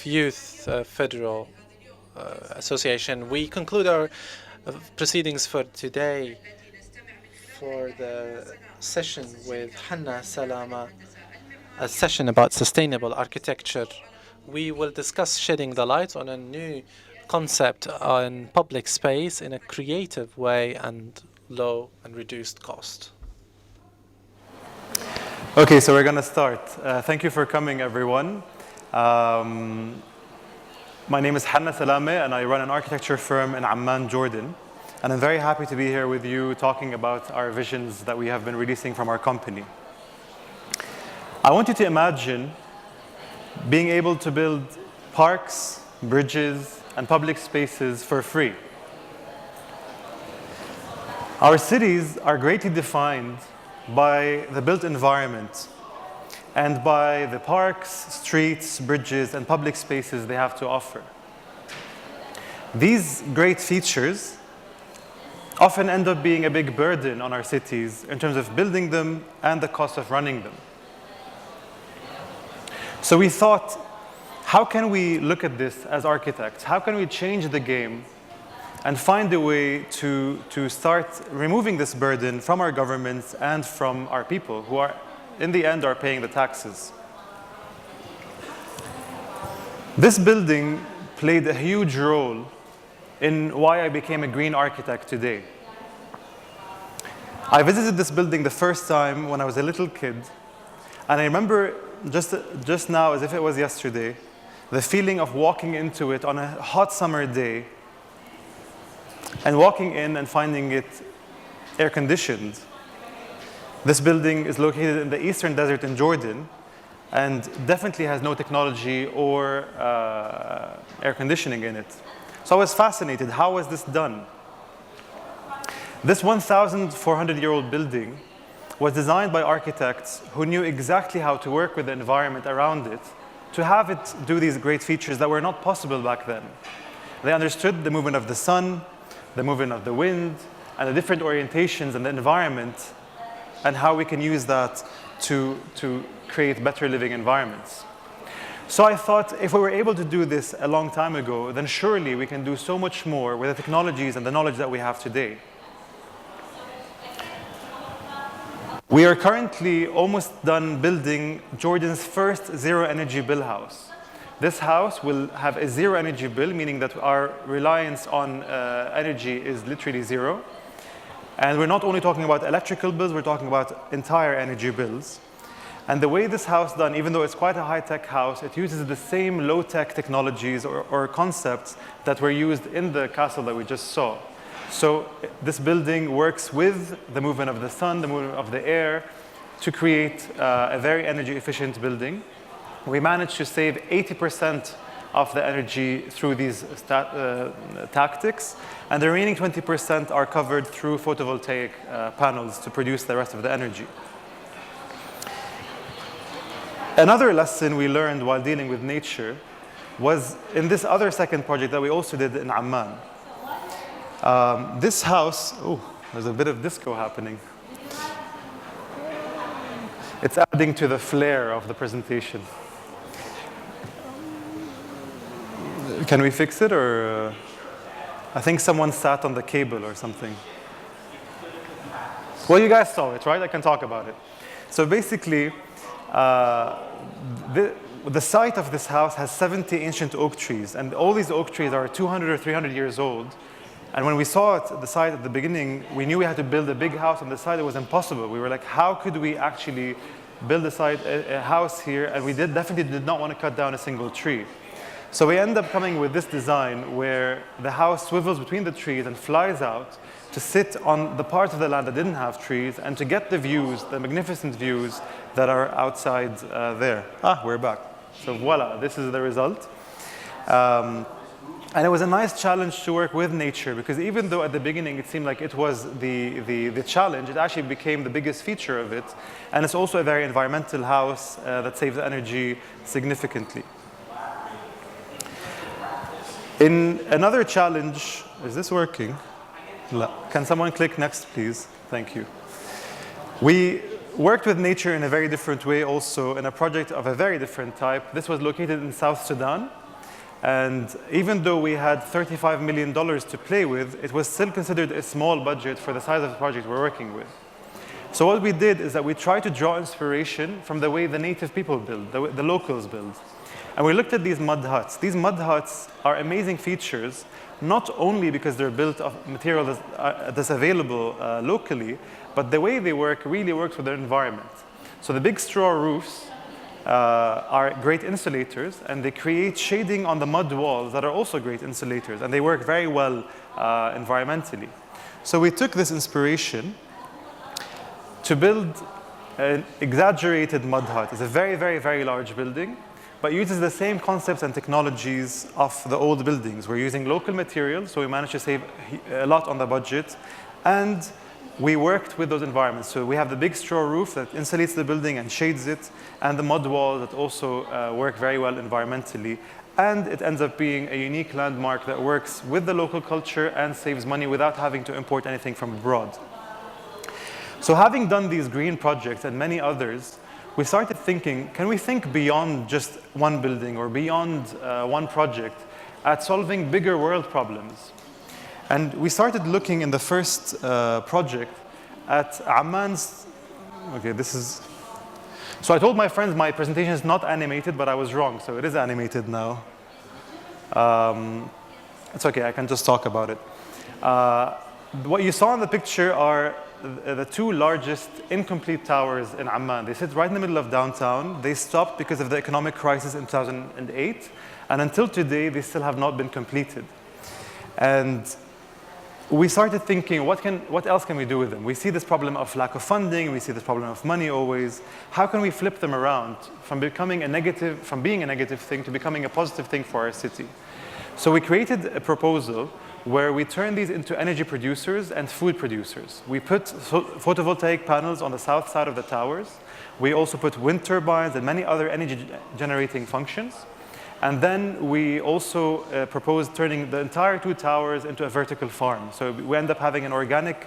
the Youth Federal Association. We conclude our proceedings for today for the session with Hanna Salama, a session about sustainable architecture. We will discuss shedding the light on a new concept on public space in a creative way and low and reduced cost. Okay, so we're going to start. Thank you for coming, everyone. My name is Hanna Salame, and I run an architecture firm in Amman, Jordan. And I'm very happy to be here with you talking about our visions that we have been releasing from our company. I want you to imagine being able to build parks, bridges, and public spaces for free. Our cities are greatly defined by the built environment and by the parks, streets, bridges, and public spaces they have to offer. These great features often end up being a big burden on our cities in terms of building them and the cost of running them. So we thought, how can we look at this as architects? How can we change the game and find a way to start removing this burden from our governments and from our people who are, in the end, are paying the taxes? This building played a huge role in why I became a green architect today. I visited this building the first time when I was a little kid, and I remember just now, as if it was yesterday, the feeling of walking into it on a hot summer day and walking in and finding it air-conditioned. This building is located in the eastern desert in Jordan and definitely has no technology or air conditioning in it. So I was fascinated. How was this done? This 1,400-year-old building was designed by architects who knew exactly how to work with the environment around it to have it do these great features that were not possible back then. They understood the movement of the sun, the movement of the wind, and the different orientations in the environment, and how we can use that to create better living environments. So I thought, if we were able to do this a long time ago, then surely we can do so much more with the technologies and the knowledge that we have today. We are currently almost done building Jordan's first zero-energy bill house. This house will have a zero-energy bill, meaning that our reliance on energy is literally zero. And we're not only talking about electrical bills, we're talking about entire energy bills. And the way this house is done, even though it's quite a high-tech house, it uses the same low-tech technologies or concepts that were used in the castle that we just saw. So this building works with the movement of the sun, the movement of the air, to create a very energy-efficient building. We managed to save 80% of the energy through these tactics, and the remaining 20% are covered through photovoltaic panels to produce the rest of the energy. Another lesson we learned while dealing with nature was in this other second project that we also did in Amman. This house, oh, there's a bit of disco happening. It's adding to the flair of the presentation. Can we fix it, or I think someone sat on the cable or something. Well, you guys saw it, right? I can talk about it. So basically, the site of this house has 70 ancient oak trees, and all these oak trees are 200 or 300 years old. And when we saw it, the site at the beginning, we knew we had to build a big house on the site. It was impossible. We were like, how could we actually build a house here? And we definitely did not want to cut down a single tree. So we end up coming with this design where the house swivels between the trees and flies out to sit on the part of the land that didn't have trees and to get the views, the magnificent views that are outside there. Ah, we're back. So voila, this is the result. And it was a nice challenge to work with nature, because even though at the beginning it seemed like it was the challenge, it actually became the biggest feature of it. And it's also a very environmental house that saves energy significantly. In another challenge, is this working? Can someone click next, please? Thank you. We worked with nature in a very different way also in a project of a very different type. This was located in South Sudan. And even though we had $35 million to play with, it was still considered a small budget for the size of the project we're working with. So what we did is that we tried to draw inspiration from the way the native people build, the locals build. And we looked at these mud huts. These mud huts are amazing features, not only because they're built of material that's available locally, but the way they work really works with their environment. So the big straw roofs are great insulators, and they create shading on the mud walls that are also great insulators, and they work very well environmentally. So we took this inspiration to build an exaggerated mud hut. It's a very, very, very large building, but uses the same concepts and technologies of the old buildings. We're using local materials, so we managed to save a lot on the budget, and we worked with those environments. So we have the big straw roof that insulates the building and shades it, and the mud wall that also work very well environmentally. And it ends up being a unique landmark that works with the local culture and saves money without having to import anything from abroad. So having done these green projects and many others, we started thinking, can we think beyond just one building or beyond one project at solving bigger world problems? And we started looking in the first project at Amman's, okay, this is, so I told my friends my presentation is not animated, but I was wrong, so it is animated now. It's okay, I can just talk about it. What you saw in the picture are the two largest incomplete towers in Amman. They sit right in the middle of downtown. They stopped because of the economic crisis in 2008, and until today, they still have not been completed. And we started thinking, what else can we do with them? We see this problem of lack of funding, we see this problem of money always. How can we flip them around from being a negative thing to becoming a positive thing for our city? So we created a proposal where we turn these into energy producers and food producers. We put photovoltaic panels on the south side of the towers. We also put wind turbines and many other energy generating functions. And then we also proposed turning the entire two towers into a vertical farm. So we end up having an organic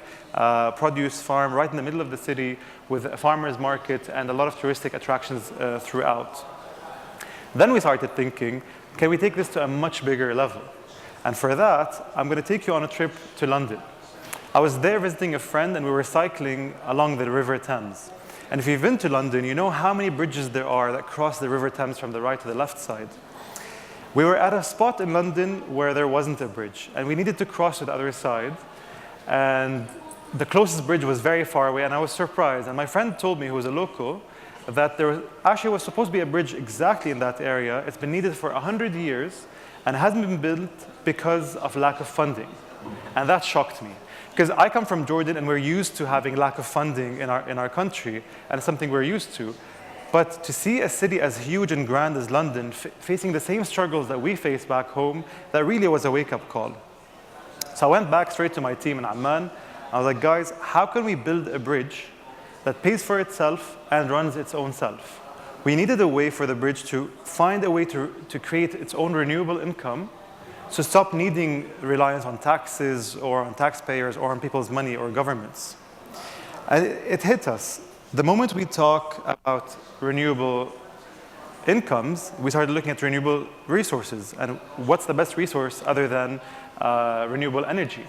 produce farm right in the middle of the city with a farmer's market and a lot of touristic attractions throughout. Then we started thinking, can we take this to a much bigger level? And for that, I'm going to take you on a trip to London. I was there visiting a friend, and we were cycling along the River Thames. And if you've been to London, you know how many bridges there are that cross the River Thames from the right to the left side. We were at a spot in London where there wasn't a bridge, and we needed to cross to the other side. And the closest bridge was very far away, and I was surprised. And my friend told me, who was a local, that there was supposed to be a bridge exactly in that area. It's been needed for 100 years, and hasn't been built because of lack of funding. And that shocked me. Because I come from Jordan, and we're used to having lack of funding in our country, and it's something we're used to. But to see a city as huge and grand as London facing the same struggles that we face back home, that really was a wake-up call. So I went back straight to my team in Amman. I was like, guys, how can we build a bridge that pays for itself and runs its own self? We needed a way for the bridge to find a way to create its own renewable income, to stop needing reliance on taxes or on taxpayers or on people's money or governments. And it hit us. The moment we talk about renewable incomes, we started looking at renewable resources. And what's the best resource other than renewable energy?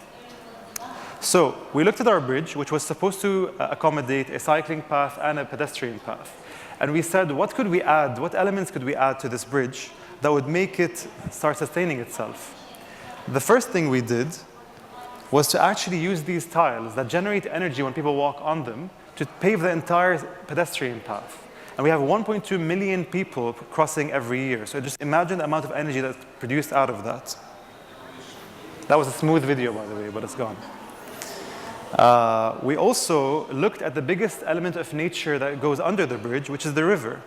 So we looked at our bridge, which was supposed to accommodate a cycling path and a pedestrian path. And we said, what could we add? What elements could we add to this bridge that would make it start sustaining itself? The first thing we did was to actually use these tiles that generate energy when people walk on them to pave the entire pedestrian path. And we have 1.2 million people crossing every year. So just imagine the amount of energy that's produced out of that. That was a smooth video, by the way, but it's gone. We also looked at the biggest element of nature that goes under the bridge, which is the river.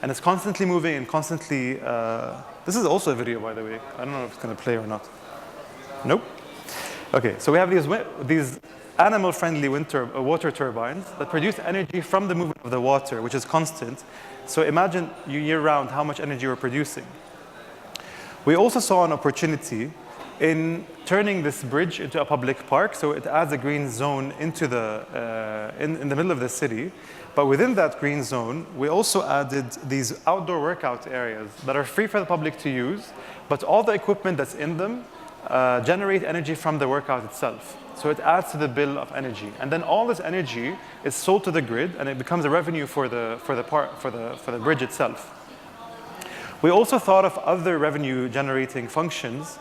And it's constantly moving and constantly... this is also a video, by the way. I don't know if it's going to play or not. Nope. OK, so we have these animal-friendly water turbines that produce energy from the movement of the water, which is constant. So imagine year-round how much energy we're producing. We also saw an opportunity in turning this bridge into a public park, so it adds a green zone into in the middle of the city. But within that green zone, we also added these outdoor workout areas that are free for the public to use, but all the equipment that's in them generate energy from the workout itself. So it adds to the bill of energy. And then all this energy is sold to the grid, and it becomes a revenue for the bridge itself. We also thought of other revenue generating functions,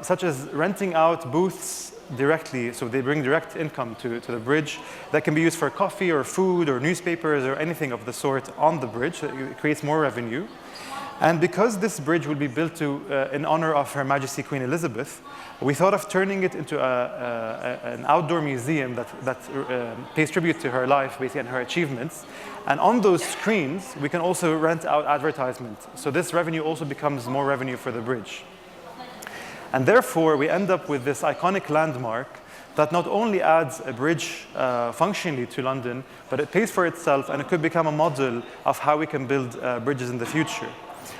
such as renting out booths directly, so they bring direct income to the bridge that can be used for coffee or food or newspapers or anything of the sort on the bridge. So it creates more revenue. And because this bridge will be built in honor of Her Majesty Queen Elizabeth, we thought of turning it into an outdoor museum that pays tribute to her life, basically, and her achievements. And on those screens, we can also rent out advertisement. So this revenue also becomes more revenue for the bridge. And therefore, we end up with this iconic landmark that not only adds a bridge functionally to London, but it pays for itself, and it could become a model of how we can build bridges in the future.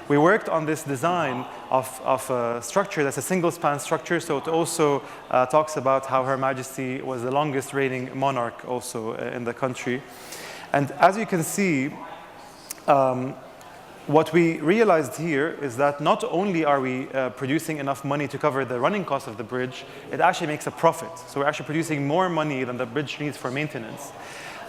We worked on this design of a structure that's a single-span structure, so it also talks about how Her Majesty was the longest reigning monarch also in the country. And as you can see, what we realized here is that not only are we producing enough money to cover the running cost of the bridge, it actually makes a profit. So we're actually producing more money than the bridge needs for maintenance.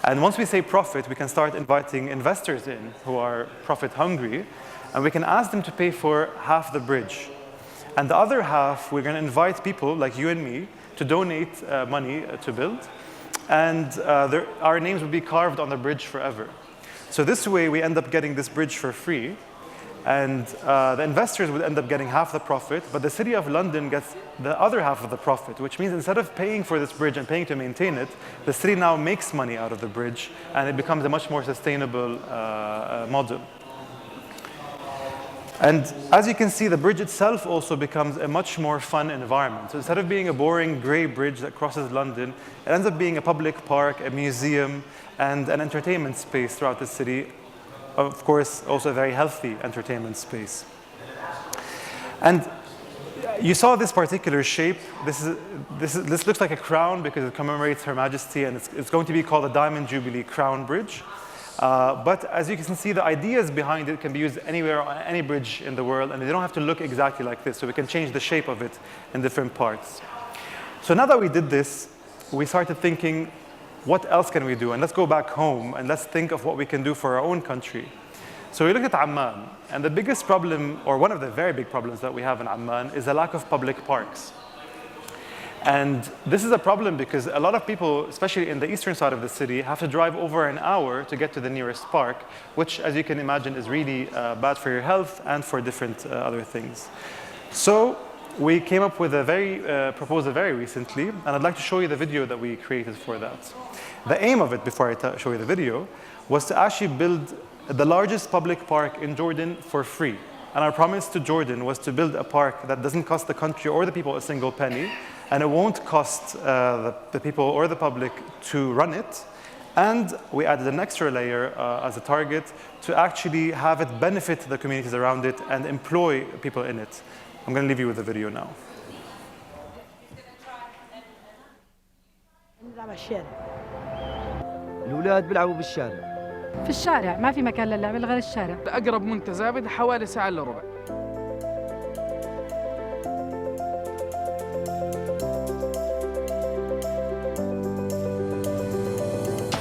And once we say profit, we can start inviting investors in who are profit hungry, and we can ask them to pay for half the bridge. And the other half, we're going to invite people like you and me to donate money to build, and our names will be carved on the bridge forever. So this way, we end up getting this bridge for free, and the investors would end up getting half the profit, but the City of London gets the other half of the profit, which means instead of paying for this bridge and paying to maintain it, the city now makes money out of the bridge, and it becomes a much more sustainable model. And as you can see, the bridge itself also becomes a much more fun environment. So instead of being a boring gray bridge that crosses London, it ends up being a public park, a museum, and an entertainment space throughout the city. Of course, also a very healthy entertainment space. And you saw this particular shape. This looks like a crown because it commemorates Her Majesty, and it's going to be called the Diamond Jubilee Crown Bridge. But as you can see, the ideas behind it can be used anywhere on any bridge in the world, and they don't have to look exactly like this, so we can change the shape of it in different parts. So now that we did this, we started thinking, what else can we do? And let's go back home, and let's think of what we can do for our own country. So we looked at Amman, and the biggest problem, or one of the very big problems that we have in Amman, is the lack of public parks. And this is a problem because a lot of people, especially in the eastern side of the city, have to drive over an hour to get to the nearest park, which, as you can imagine, is really bad for your health and for different other things. So we came up with a proposal very recently, and I'd like to show you the video that we created for that. The aim of it, before I show you the video, was to actually build the largest public park in Jordan for free. And our promise to Jordan was to build a park that doesn't cost the country or the people a single penny, and it won't cost the people or the public to run it. And we added an extra layer as a target to actually have it benefit the communities around it and employ people in it. I'm going to leave you with the video now. نلعب على الشارع. الأولاد بيلعبوا بالشارع. في الشارع ما في مكان للعب غير الشارع. أقرب منتزه بدها حوالي ساعة إلا ربع.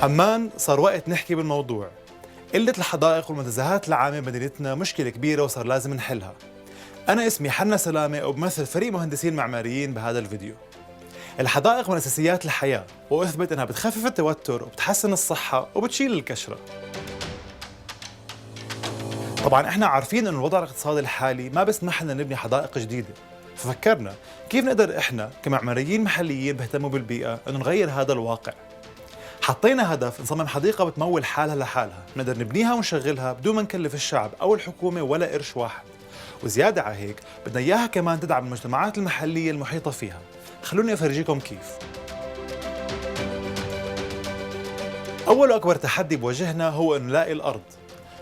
عمان صار وقت نحكي بالموضوع. قلة الحدائق والمنتزهات العامة بمدينتنا مشكلة كبيرة وصار لازم نحلها. أنا اسمي حنا سلامة وبمثل فريق مهندسين معماريين بهذا الفيديو. الحدائق من أساسيات الحياة، وأثبت أنها بتخفف التوتر وبتحسن الصحة وبتشيل الكشرة. طبعاً إحنا عارفين أن الوضع الاقتصادي الحالي ما بيسمح لنا نبني حدائق جديدة، ففكرنا كيف نقدر إحنا كمعماريين محليين بيهتموا بالبيئة أنه نغير هذا الواقع. حطينا هدف نصمم حديقة بتمول حالها لحالها، نقدر نبنيها ونشغلها بدون ما نكلف الشعب أو الحكومة ولا قرش واحد. وزيادة على هيك بدنا إياها كمان تدعم المجتمعات المحلية المحيطة فيها. خلوني أفرجيكم كيف. أول وأكبر تحدي بواجهنا هو إنه نلاقي الأرض.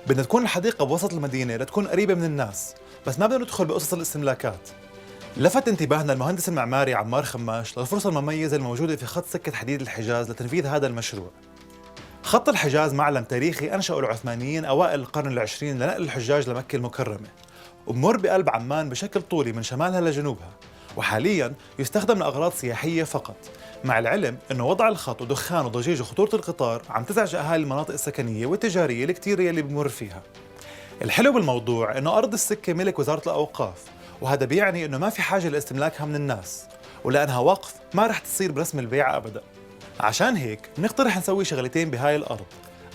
بدنا تكون الحديقة بوسط المدينة لتكون قريبة من الناس، بس ما بدنا ندخل بقصص الاستملاكات. لفت انتباهنا المهندس المعماري عمار خماش للفرصة المميزة الموجودة في خط سكة حديد الحجاز لتنفيذ هذا المشروع. خط الحجاز معلم تاريخي أنشأه العثمانيين أوائل القرن العشرين لنقل الحجاج لمكة المكرمة، وبمر بقلب عمان بشكل طولي من شمالها لجنوبها، وحالياً يستخدم لأغراض سياحية فقط، مع العلم أنه وضع الخط ودخان وضجيج وخطورة القطار عم تزعج أهالي المناطق السكنية والتجارية الكتيرة اللي بمر فيها. الحلو بالموضوع أنه أرض السكة ملك وزارة الأوقاف، وهذا بيعني أنه ما في حاجة لاستملاكها من الناس، ولأنها وقف ما رح تصير برسم البيع أبداً. عشان هيك بنقترح نسوي شغلتين بهاي الأرض.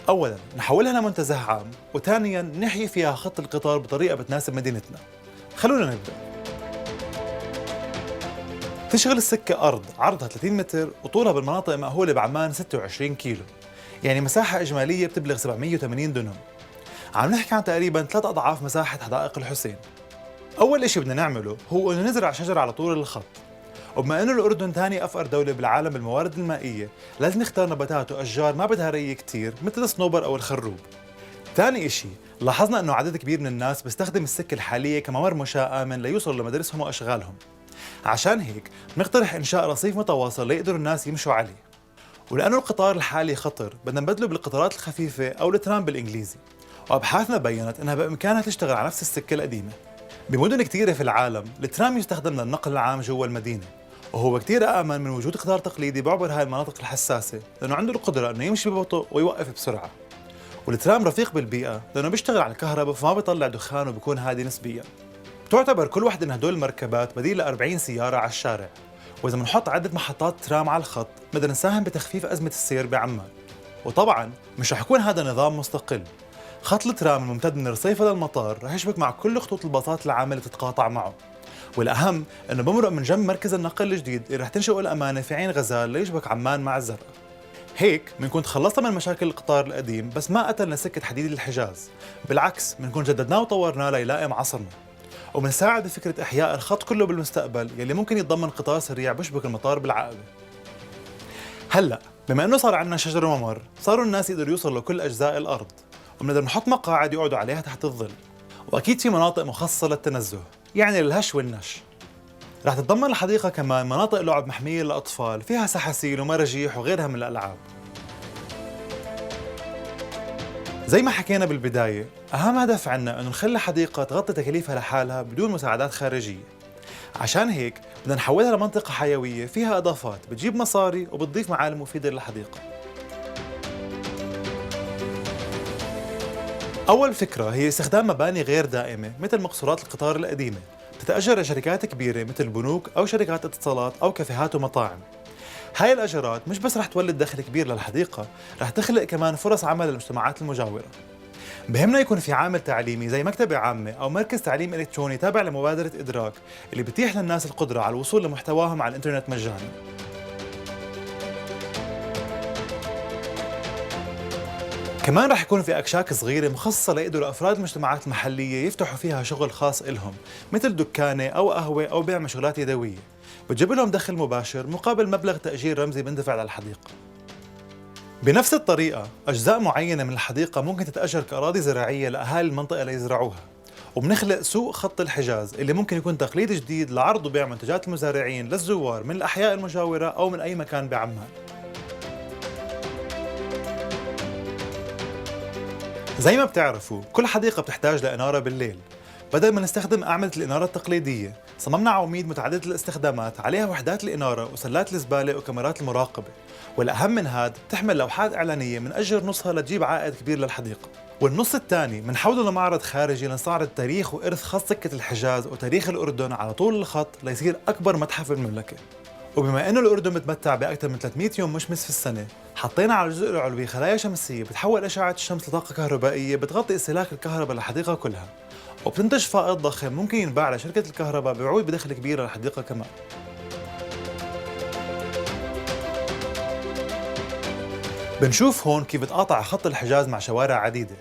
أولاً نحولها لمنتزه عام، وثانياً نحيي فيها خط القطار بطريقة بتناسب مدينتنا. خلونا نبدأ. تشغل السكة أرض عرضها 30 متر وطولها بالمناطق المأهولة بعمان 26 كيلو، يعني مساحة إجمالية بتبلغ 780 دونم. عم نحكي عن تقريباً 3 أضعاف مساحة حدائق الحسين. أول إشي بدنا نعمله هو إنه نزرع شجر على طول الخط، وبما إنه الأردن ثاني أفقر دولة بالعالم بالموارد المائية، لازم نختار نباتات وأشجار ما بدها ري كتير مثل الصنوبر أو الخروب. ثاني إشي لاحظنا إنه عدد كبير من الناس بيستخدم السكة الحالية كممر مشاة آمن ليوصلوا لمدارسهم وأشغالهم. عشان هيك بنقترح إنشاء رصيف متواصل ليقدروا الناس يمشوا عليه. ولأنه القطار الحالي خطر بدنا نبدله بالقطارات الخفيفة أو الترام بالإنجليزي، وأبحاثنا بيّنت إنها بإمكانها تشتغل على نفس السكة القديمة. بمدن كتيرة في العالم الترام يستخدم للنقل العام جوا المدينة، وهو كتير آمن من وجود قطار تقليدي بعبر هاي المناطق الحساسة، لأنه عنده القدرة إنه يمشي ببطء ويوقف بسرعة. والترام رفيق بالبيئة لأنه بيشتغل على الكهرباء فما بيطلع دخان وبيكون هادي نسبياً. تعتبر كل واحدة من هدول المركبات بديل ل 40 سيارة على الشارع، وإذا بنحط عدة محطات ترام على الخط بدنا نساهم بتخفيف أزمة السير بعمان. وطبعاً مش رح يكون هذا نظام مستقل. خط الترام الممتد من الرصيفة للمطار رح يشبك مع كل خطوط الباصات العامة اللي تتقاطع معه، والأهم إنه بمرق من جنب مركز النقل الجديد اللي رح تنشئه الأمانة في عين غزال ليشبك عمان مع الزرقاء. هيك بنكون تخلصنا من مشاكل القطار القديم، بس ما قتلنا سكة حديد الحجاز، بالعكس بنكون جددناه وطورناه ليلائم عصرنا، وبنساعد بفكرة إحياء الخط كله بالمستقبل يلي ممكن يتضمن قطار سريع بيشبك المطار بالعقبة. هلأ بما إنه صار عندنا شجر وممر، صاروا الناس يقدروا يوصلوا لكل أجزاء الأرض، وبنقدر نحط مقاعد يقعدوا عليها تحت الظل، وأكيد في مناطق مخصصة للتنزه، يعني للهش والنش. رح تتضمن الحديقة كمان مناطق لعب محمية للأطفال فيها سحاسيل ومراجيح وغيرها من الألعاب. زي ما حكينا بالبداية، أهم هدف عنا إنه نخلي حديقة تغطي تكاليفها لحالها بدون مساعدات خارجية. عشان هيك بدنا نحولها لمنطقة حيوية فيها إضافات بتجيب مصاري وبتضيف معالم مفيدة للحديقة. أول فكرة هي استخدام مباني غير دائمة مثل مقصورات القطار القديمة، بتتأجر لشركات كبيرة مثل بنوك أو شركات اتصالات أو كافيهات ومطاعم. هاي الأجرات مش بس رح تولد دخل كبير للحديقة، رح تخلق كمان فرص عمل للمجتمعات المجاورة. بهمنا يكون في عامل تعليمي زي مكتبة عامة أو مركز تعليم إلكتروني تابع لمبادرة إدراك اللي بتيح للناس القدرة على الوصول لمحتواهم على الإنترنت مجانا. كمان رح يكون في أكشاك صغيرة مخصصة ليقدروا أفراد المجتمعات المحلية يفتحوا فيها شغل خاص إلهم، مثل دكانة أو قهوة أو بيع مشغولات يدوية، بتجيب لهم دخل مباشر مقابل مبلغ تأجير رمزي بندفع للحديقة. بنفس الطريقة أجزاء معينة من الحديقة ممكن تتأجر كأراضي زراعية لأهالي المنطقة ليزرعوها، وبنخلق سوق خط الحجاز اللي ممكن يكون تقليد جديد لعرض وبيع منتجات المزارعين للزوار من الأحياء المجاورة أو من أي مكان بعمان. زي ما بتعرفوا كل حديقة بتحتاج لإنارة بالليل. بدل ما نستخدم أعمدة الإنارة التقليدية، صممنا عواميد متعددة الاستخدامات عليها وحدات الإنارة وسلات الزبالة وكاميرات المراقبة، والأهم من هاد بتحمل لوحات إعلانية منأجر نصها لتجيب عائد كبير للحديقة، والنص الثاني منحوله لمعرض خارجي لنستعرض تاريخ وإرث خط سكة الحجاز وتاريخ الأردن على طول الخط ليصير أكبر متحف بالمملكة. وبما إنه الأردن متمتع بأكثر من 300 يوم مشمس في السنة، حطينا على الجزء العلوي خلايا شمسية بتحول أشعة الشمس لطاقة كهربائية بتغطي استهلاك الكهرباء للحديقة كلها، وبتنتج فائض ضخم ممكن ينباع لشركة الكهرباء بيعود بدخل كبير للحديقة كمان. بنشوف هون كيف بتقاطع خط الحجاز مع شوارع عديدة.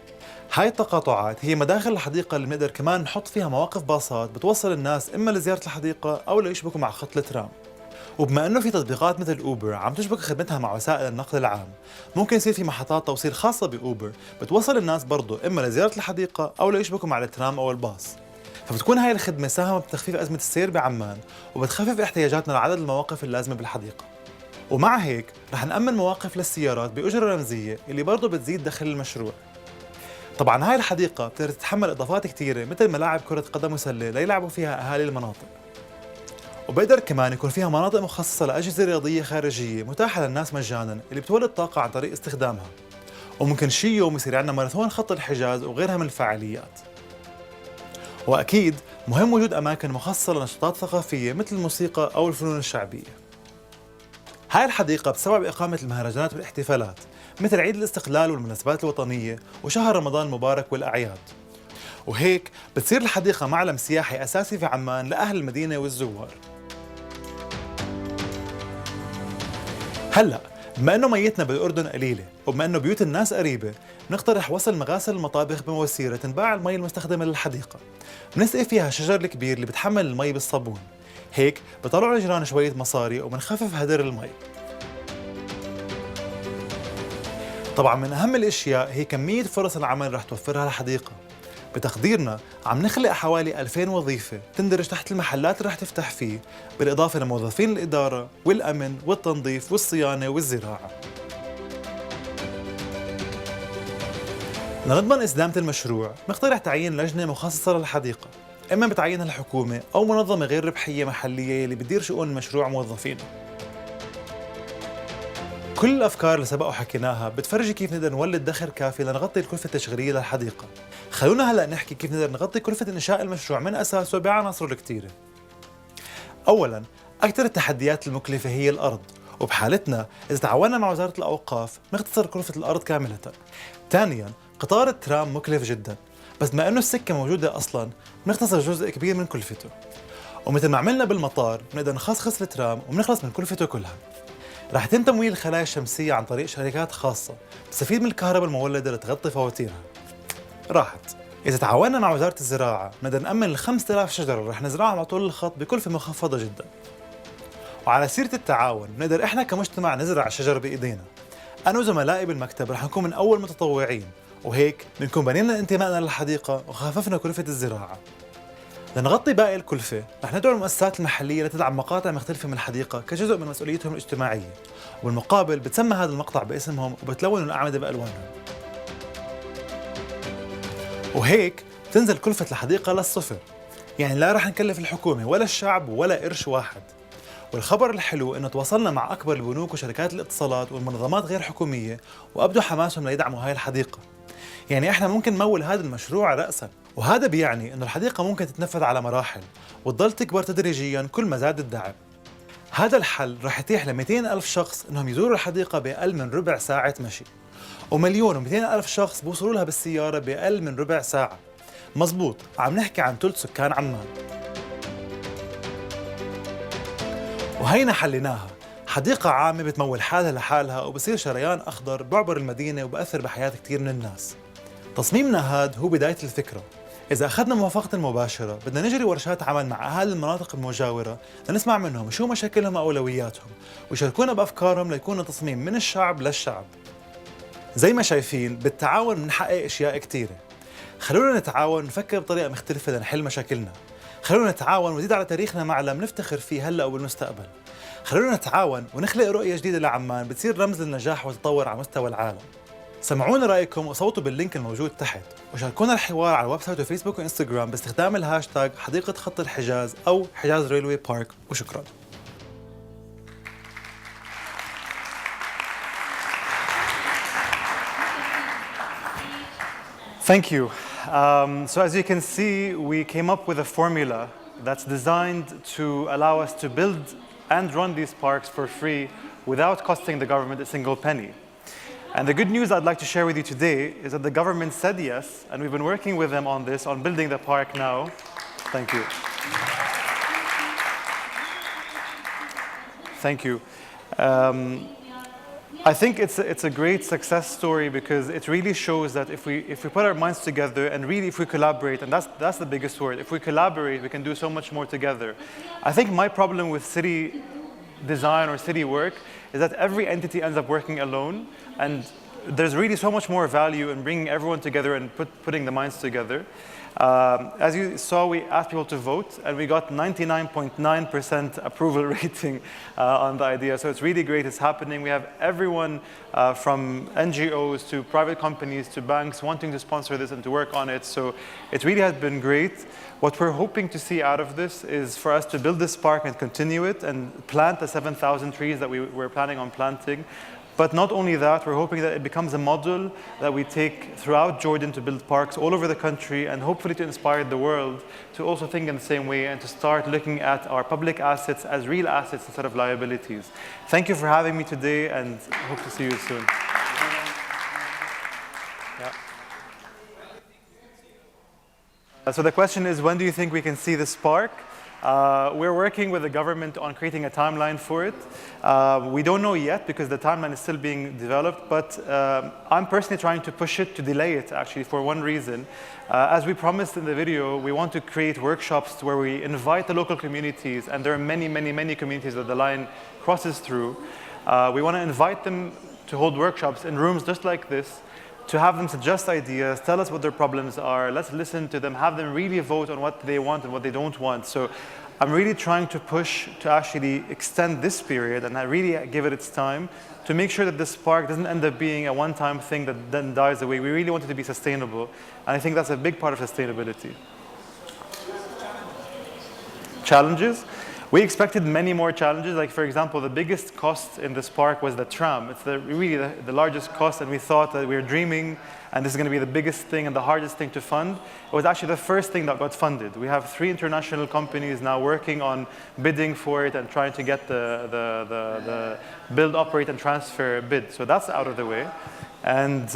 هاي التقاطعات هي مداخل الحديقة اللي بنقدر كمان نحط فيها مواقف باصات بتوصل الناس إما لزيارة الحديقة أو ليشبكوا مع خط الترام. وبما انه في تطبيقات مثل اوبر عم تشبك خدمتها مع وسائل النقل العام، ممكن يصير في محطات توصيل خاصة باوبر بتوصل الناس برضو اما لزيارة الحديقة او ليشبكوا مع الترام او الباص. فبتكون هاي الخدمة ساهمت بتخفيف أزمة السير بعمان وبتخفف احتياجاتنا لعدد المواقف اللازمة بالحديقة. ومع هيك رح نأمن مواقف للسيارات بأجرة رمزية اللي برضه بتزيد دخل المشروع. طبعا هاي الحديقة بتقدر تتحمل إضافات كتيرة مثل ملاعب كرة قدم وسلة ليلعبوا فيها أهالي المناطق، وبقدر كمان يكون فيها مناطق مخصصة لأجهزة رياضية خارجية متاحة للناس مجانا اللي بتولد طاقة عن طريق استخدامها. وممكن شي يوم يصير عندنا ماراثون خط الحجاز وغيرها من الفعاليات. وأكيد مهم وجود أماكن مخصصة لنشاطات ثقافية مثل الموسيقى أو الفنون الشعبية. هاي الحديقة بتستوعب إقامة المهرجانات والاحتفالات مثل عيد الاستقلال والمناسبات الوطنية وشهر رمضان المبارك والأعياد، وهيك بتصير الحديقة معلم سياحي أساسي في عمان لأهل المدينة والزوار. هلأ بما أنه ميتنا بالأردن قليلة وبما أنه بيوت الناس قريبة، نقترح وصل مغاسل المطابخ بمواسير تنباع المي المستخدمة للحديقة، بنسقي فيها الشجر الكبير اللي بتحمل المي بالصابون، هيك بطلعوا الجيران شوية مصاري وبنخفف هدر المي. طبعا من أهم الأشياء هي كمية فرص العمل رح توفرها الحديقة. بتقديرنا عم نخلق حوالي 2000 وظيفة تندرج تحت المحلات اللي رح تفتح فيه، بالإضافة لموظفين الإدارة والأمن والتنظيف والصيانة والزراعة. لنضمن استدامة المشروع نقترح تعيين لجنة مخصصة للحديقة، إما بتعينها الحكومة أو منظمة غير ربحية محلية اللي بتدير شؤون المشروع موظفينه. كل الأفكار اللي سبق وحكيناها بتفرجي كيف نقدر نولد دخل كافي لنغطي الكلفة التشغيلية للحديقة. خلونا هلأ نحكي كيف نقدر نغطي كلفة إنشاء المشروع من أساسه بعناصره الكتيرة. أولاً، أكثر التحديات المكلفة هي الأرض، وبحالتنا إذا تعاوننا مع وزارة الأوقاف نختصر كلفة الأرض كاملة. ثانياً، قطار الترام مكلف جداً، بس بما إنه السكة موجودة أصلاً بنختصر جزء كبير من كلفته. ومثل ما عملنا بالمطار بنقدر نخصخص الترام وبنخلص من كلفته كلها. رح يتم تمويل الخلايا الشمسية عن طريق شركات خاصة تستفيد من الكهرباء المولدة لتغطي فواتيرها. راحت. إذا تعاوننا مع وزارة الزراعة بنقدر نأمن 5000 شجرة اللي رح نزرعهم على طول الخط بكلفة مخفضة جدا. وعلى سيرة التعاون بنقدر إحنا كمجتمع نزرع الشجر بإيدينا. أنا وزملائي بالمكتب رح نكون من أول متطوعين، وهيك بنكون بنينا انتمائنا للحديقة وخففنا كلفة الزراعة. لنغطي باقي الكلفة رح ندعو المؤسسات المحلية لتدعم مقاطع مختلفة من الحديقة كجزء من مسؤوليتهم الاجتماعية، وبالمقابل بتسمى هذا المقطع باسمهم وبتلونوا الأعمدة بألوانهم. وهيك تنزل كلفة الحديقة للصفر، يعني لا رح نكلف الحكومة ولا الشعب ولا قرش واحد. والخبر الحلو انه تواصلنا مع اكبر البنوك وشركات الاتصالات والمنظمات غير حكومية وابدوا حماسهم ليدعموا هاي الحديقة. يعني احنا ممكن نمول هذا المشروع رأسا، وهذا بيعني انه الحديقة ممكن تتنفذ على مراحل وتضل تكبر تدريجيا كل ما زاد الدعم. هذا الحل رح يتيح ل 200 ألف شخص انهم يزوروا الحديقة بأقل من ربع ساعة مشي، و1,200,000 ألف شخص بوصلوا لها بالسيارة بأقل من ربع ساعة. مزبوط، عم نحكي عن ثلث سكان عمان. وهينا حليناها، حديقة عامة بتمول حالها لحالها وبصير شريان أخضر بعبر المدينة وبأثر بحياة كتير من الناس. تصميمنا هاد هو بداية الفكرة. إذا أخذنا موافقة المباشرة بدنا نجري ورشات عمل مع أهالي المناطق المجاورة لنسمع منهم شو مشاكلهم وأولوياتهم ويشاركونا بأفكارهم ليكون تصميم من الشعب للشعب. زي ما شايفين بالتعاون بنحقق أشياء كتيرة. خلونا نتعاون ونفكر بطريقة مختلفة لنحل مشاكلنا. خلونا نتعاون ونزيد على تاريخنا معلم نفتخر فيه هلأ وبالمستقبل. خلونا نتعاون ونخلق رؤية جديدة لعمان بتصير رمز للنجاح والتطور على مستوى العالم. سمعونا رأيكم وصوتوا باللينك الموجود تحت، وشاركونا الحوار على الويب سايت وفيسبوك وإنستغرام باستخدام الهاشتاغ حديقة خط الحجاز أو حجاز ريلوي بارك، وشكرا. Thank you. So as you can see, we came up with a formula that's designed to allow us to build and run these parks for free without costing the government a single penny. And the good news I'd like to share with you today is that the government said yes, and we've been working with them on this, on building the park now. Thank you. Thank you. I think it's a great success story because it really shows that if we put our minds together and really if we collaborate, and that's the biggest word, if we collaborate, we can do so much more together. I think my problem with city design or city work is that every entity ends up working alone, and there's really so much more value in bringing everyone together and putting the minds together. As you saw, we asked people to vote, and we got 99.9% approval rating on the idea. So it's really great. It's happening. We have everyone from NGOs to private companies to banks wanting to sponsor this and to work on it. So it really has been great. What we're hoping to see out of this is for us to build this park and continue it and plant the 7,000 trees that we're planning on planting. But not only that, we're hoping that it becomes a model that we take throughout Jordan to build parks all over the country and hopefully to inspire the world to also think in the same way and to start looking at our public assets as real assets instead of liabilities. Thank you for having me today and hope to see you soon. So the question is, when do you think we can see this park? We're working with the government on creating a timeline for it. We don't know yet because the timeline is still being developed, but I'm personally trying to push it, to delay it actually for one reason. As we promised in the video, we want to create workshops where we invite the local communities, and there are many, many, many communities that the line crosses through. We want to invite them to hold workshops in rooms just like this, to have them suggest ideas, tell us what their problems are, let's listen to them, have them really vote on what they want and what they don't want. So I'm really trying to push to actually extend this period and I really give it its time to make sure that this park doesn't end up being a one-time thing that then dies away. We really want it to be sustainable, and I think that's a big part of sustainability. Challenges? We expected many more challenges. Like, for example, the biggest cost in this park was the tram. It's really the largest cost, and we thought that we were dreaming, and this is going to be the biggest thing and the hardest thing to fund. It was actually the first thing that got funded. We have 3 international companies now working on bidding for it and trying to get the build, operate, and transfer bid. So that's out of the way. And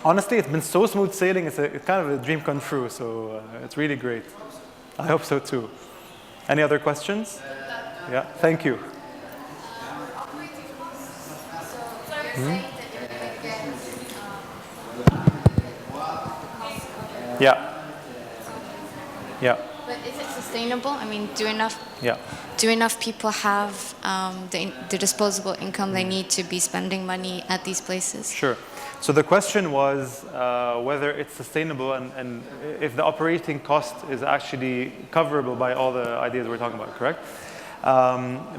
honestly, it's been so smooth sailing. It's kind of a dream come true. So it's really great. I hope so too. Any other questions? Yeah, thank you. Yeah. Yeah. But is it sustainable? I mean, do enough people have the disposable income they need to be spending money at these places? Sure. So the question was whether it's sustainable and if the operating cost is actually coverable by all the ideas we're talking about, correct?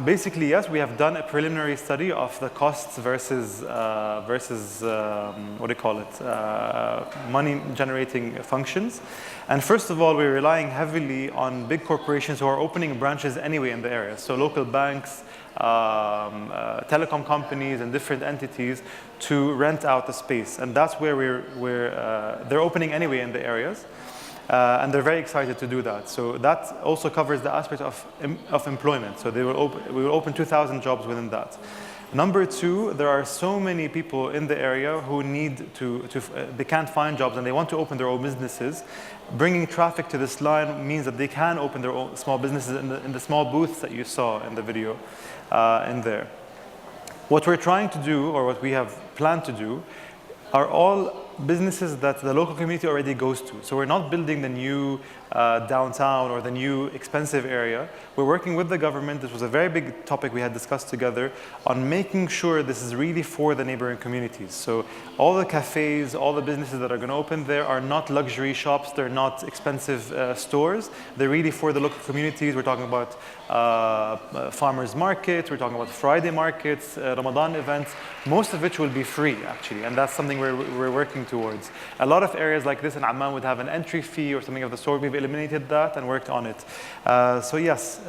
Basically, yes, we have done a preliminary study of the costs versus what do you call it, money generating functions. And first of all, we're relying heavily on big corporations who are opening branches anyway in the area. So local banks, telecom companies and different entities to rent out the space. And that's where they're opening anyway in the areas. And they're very excited to do that. So that also covers the aspect of employment. So we will open 2,000 jobs within that. Number 2, there are so many people in the area who need they can't find jobs and they want to open their own businesses. Bringing traffic to this line means that they can open their own small businesses in the small booths that you saw in the video in there. What we're trying to do, or what we have planned to do, are all businesses that the local community already goes to. So we're not building the new downtown or the new expensive area. We're working with the government. This was a very big topic we had discussed together on making sure this is really for the neighboring communities. So all the cafes, all the businesses that are going to open there are not luxury shops. They're not expensive stores. They're really for the local communities. We're talking about farmers markets. We're talking about Friday markets, Ramadan events, most of which will be free actually. And that's something we're working towards. A lot of areas like this in Amman would have an entry fee or something of the sort. We've eliminated that and worked on it. So yes,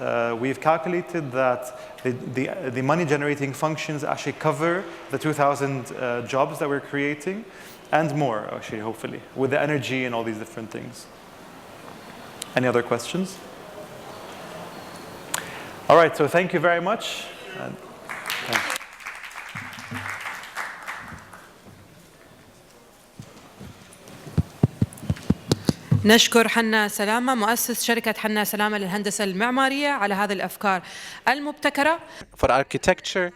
we've calculated that the money generating functions actually cover the 2,000 jobs that we're creating and more actually, hopefully, with the energy and all these different things. Any other questions? All right, so thank you very much. And thanks. نشكر حنا سلامة مؤسس شركة حنا سلامة للهندسة المعمارية على هذه الأفكار المبتكرة. For architecture,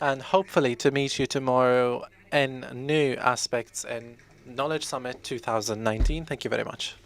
and hopefully to meet you tomorrow in new aspects in Knowledge Summit 2019. Thank you very much.